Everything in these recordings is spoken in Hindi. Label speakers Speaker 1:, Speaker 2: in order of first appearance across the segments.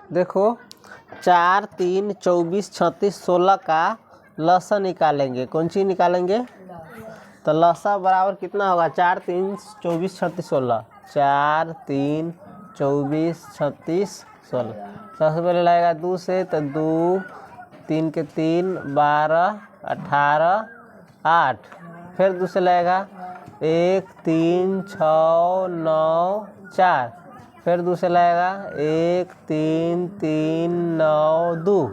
Speaker 1: देखो 4, 3, 24, 36, 16 का लसा निकालेंगे। कौन सी निकालेंगे? तो लसा बराबर कितना होगा? 4, 3, 24, 36, 16। 4, 3, 24, 36, 16। सबसे पहले लगेगा 2 से, तो 2, 3 के 3, 12, 18, 8। फिर 2 से लगेगा 1, 3, 6, 9, 4। फिर 2 से लगेगा 1, 3, 3, 9, 2।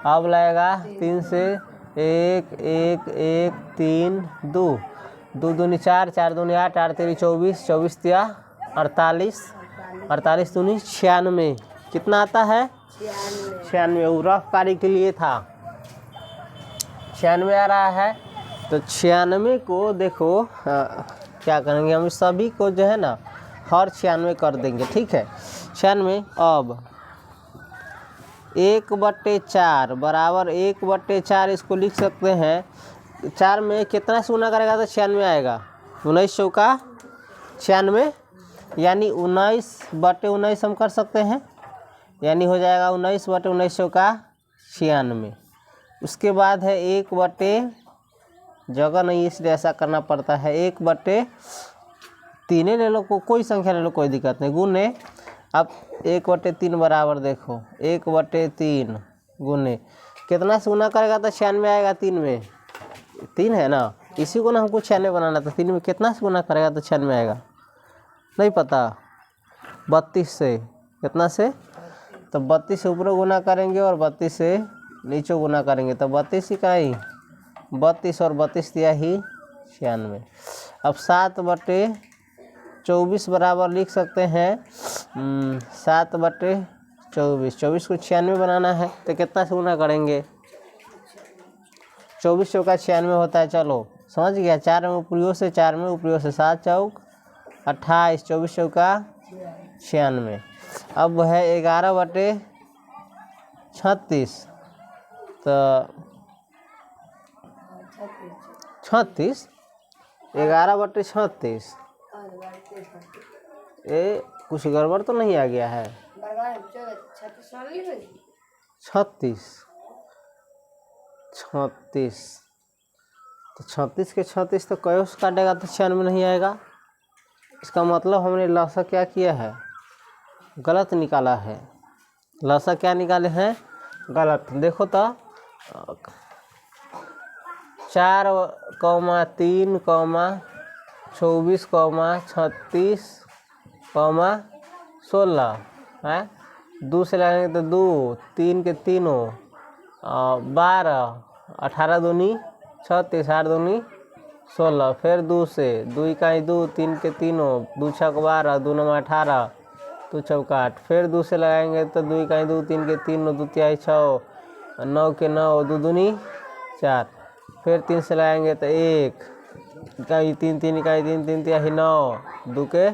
Speaker 1: अब लगेगा 3 से 1, 1, 1, 3, 2। 2 दूनी 4, 4 दूनी 8, 8 तेरी 24, 24 तिया 48, 48 दूनी 96। कितना आता है? 96। वो रफ कारी के लिए था, 96 आ रहा है। तो 96 को देखो क्या करेंगे हम, सभी को जो है ना हर 96 कर देंगे। ठीक है, 96। अब 1/4 बराबर 1/4 इसको लिख सकते हैं। 4 में कितना से गुना करेगा तो 96 आएगा? 1900 का 96, यानी 19/19 हम कर सकते हैं, यानी हो जाएगा 19/1900 का 96। उसके बाद है 1/, जगह नहीं इसलिए ऐसा करना पड़ता है, 1/3 ले लो, कोई संख्या ले लो, कोई दिक्कत नहीं, गुने। अब 1/3 बराबर देखो 1/3 गुने कितना से गुना करेगा तो 96 आएगा? 3 में 3 है ना, इसी को ना हमको 96 बनाना था। 3 में कितना से गुना करेगा तो 96 आएगा? नहीं पता? 32 से। कितना से? तो 32 से ऊपर गुना करेंगे और 32 से नीचे गुना करेंगे, तो 32 ही का ही 32 और 32 दिया ही 96। अब 7/24 बराबर लिख सकते हैं 7/24। 24 को 96 बनाना है तो कितना से गुना करेंगे? 24 चौका 96 होता है। चलो समझ गया। 4 में ऊपरियों से, 4 में ऊपरियों से 7 चौक 28, 24 चौका 96। अब है 11/36, तो 36, 11/36। ये कुछ गड़बड़ तो नहीं आ गया है? 36, 36, तो 36 के 36 तो कई से काटेगा तो 96 नहीं आएगा। इसका मतलब हमने लसा क्या किया है? गलत निकाला है। लसा क्या निकाले हैं? गलत। देखो तो 4, 3, 24, 36, 16 है। 2 से लगाएंगे तो 2, 3 के 3, 12, 18 दूनी 36, 8 दूनी 16। फिर 2 से 2 इकाई 2, 3 के 3, 2 छक 12, 2 9 18, 2 चौका 8। फिर 2 से लगाएंगे तो 2 इकाई 2, 3 के 3, 2 तिहाई 6, 9 के 9, 2 दूनी 4। फिर 3 से लगाएंगे तो 1 इकाई 3, 3 इकाई 3, 3 तिहाई 9, 2 के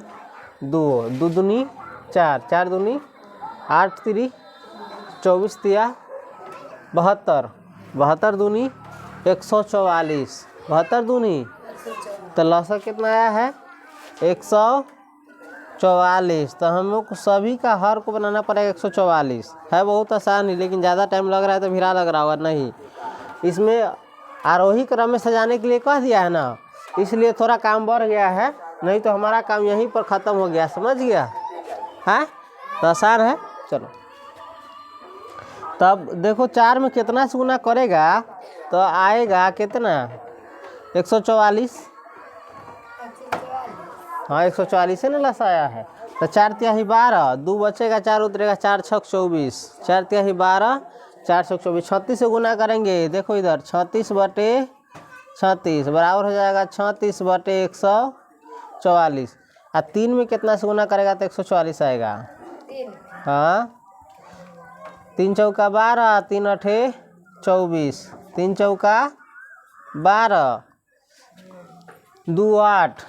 Speaker 1: 2, 2 दूनी 4, 4 दूनी 8 तिरी 24 तिया 72, 72 दूनी 144, 72 दूनी। तो लसा कितना आया है? 144। तो हम लोग सभी का हर को बनाना पड़ेगा 144। है बहुत आसान ही, लेकिन ज़्यादा टाइम लग रहा है तो भिड़ा लग रहा होगा। नहीं, इसमें आरोही क्रम में सजाने के लिए कह दिया है ना, इसलिए थोड़ा काम बढ़ गया है, नहीं तो हमारा काम यहीं पर ख़त्म हो गया। समझ गया है? तो आसान है। चलो तब देखो 4 में कितना से गुना करेगा तो आएगा कितना? 144। हाँ 144 है ना लसा आया है। तो 4 तिहाई 12, 2 बचेगा, 4 उतरेगा, 4 छक 24, 4 तिहाई 12, 4 छक 24। 36 से गुना करेंगे। देखो इधर 36/36 बराबर हो जाएगा 36/144। और 3 में कितना से गुना करेगा तो 144 आएगा? हाँ 3 चौका 12, 3 अठे 24, 3 चौका 12, 2 8,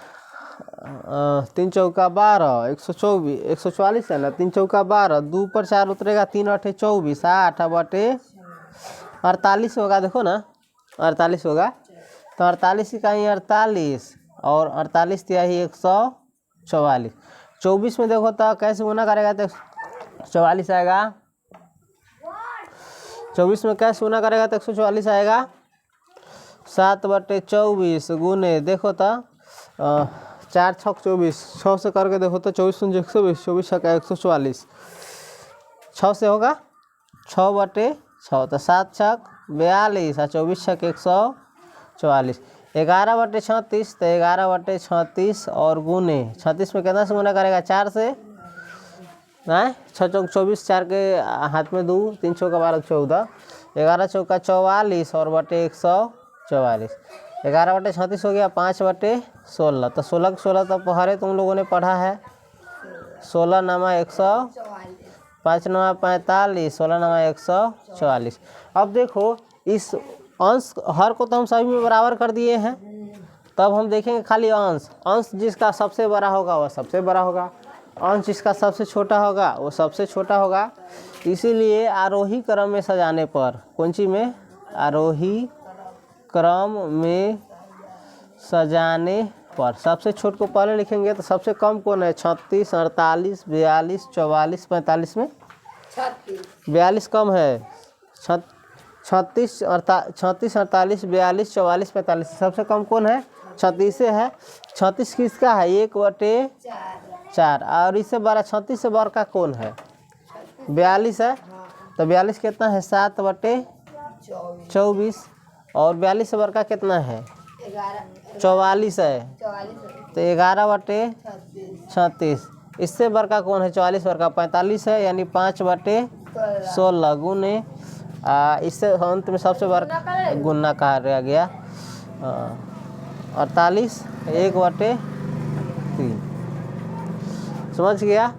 Speaker 1: 3 चौका 12, 124, 144 है ना। 3 चौका 12, 2 पर 4 उतरेगा, 3 अठे 24, 8/48 होगा। देखो ना 48 होगा। तो 48 का ही 48 और 48 तिहाई 144। 24 में देखो तो कैसे गुना करेगा तो 44 आएगा? 24 में कैसे गुना करेगा तो 144 आएगा। 7/24 गुने देखो तो 4 छक 24, 6 से करके देखो तो 24 × 120, 24 छक 144, 6 से होगा 6/6 तो 7 छक 42 और 24 छक 144, 11/36 तो 11/36 और गुने 36 में कितना से गुना करेगा 4 से, 6 चौक 24, 4 के हाथ में 2, 3 चौका 12 14, 11 चौका 44 और बटे 144, 11/36 हो गया 5/16 तो 16 तो पहले तुम लोगों ने पढ़ा है। 16 नमा 100, 5 नमा 45, 16 नमा 144। अब देखो इस अंश हर को तो हम सभी में बराबर कर दिए हैं, तब हम देखेंगे खाली अंश। अंश जिसका सबसे बड़ा होगा वह सबसे बड़ा होगा, अंश जिसका सबसे छोटा होगा वो सबसे छोटा होगा। इसीलिए आरोही क्रम में सजाने पर, कौन सी में, आरोही क्रम में सजाने पर सबसे छोट को पहले लिखेंगे तो सबसे कम कौन है 36, 48, 42, 44, 45 में 42 कम है। 36, 48, 42, 44, 45 सबसे कम कौन है 36 से है। 36 किसका है 1/4 और इससे बड़ा 36 से बड़ा का कौन है 42 है। तो 42 कितना है 7/24 और 42 से बड़ा कितना है 44 है तो 11/36। इससे बड़का कौन है 44 बड़का 45 है यानी 5/16 गुने इससे अंत में सबसे बड़ा गुना कहा गया 48 1/3। समझ गया।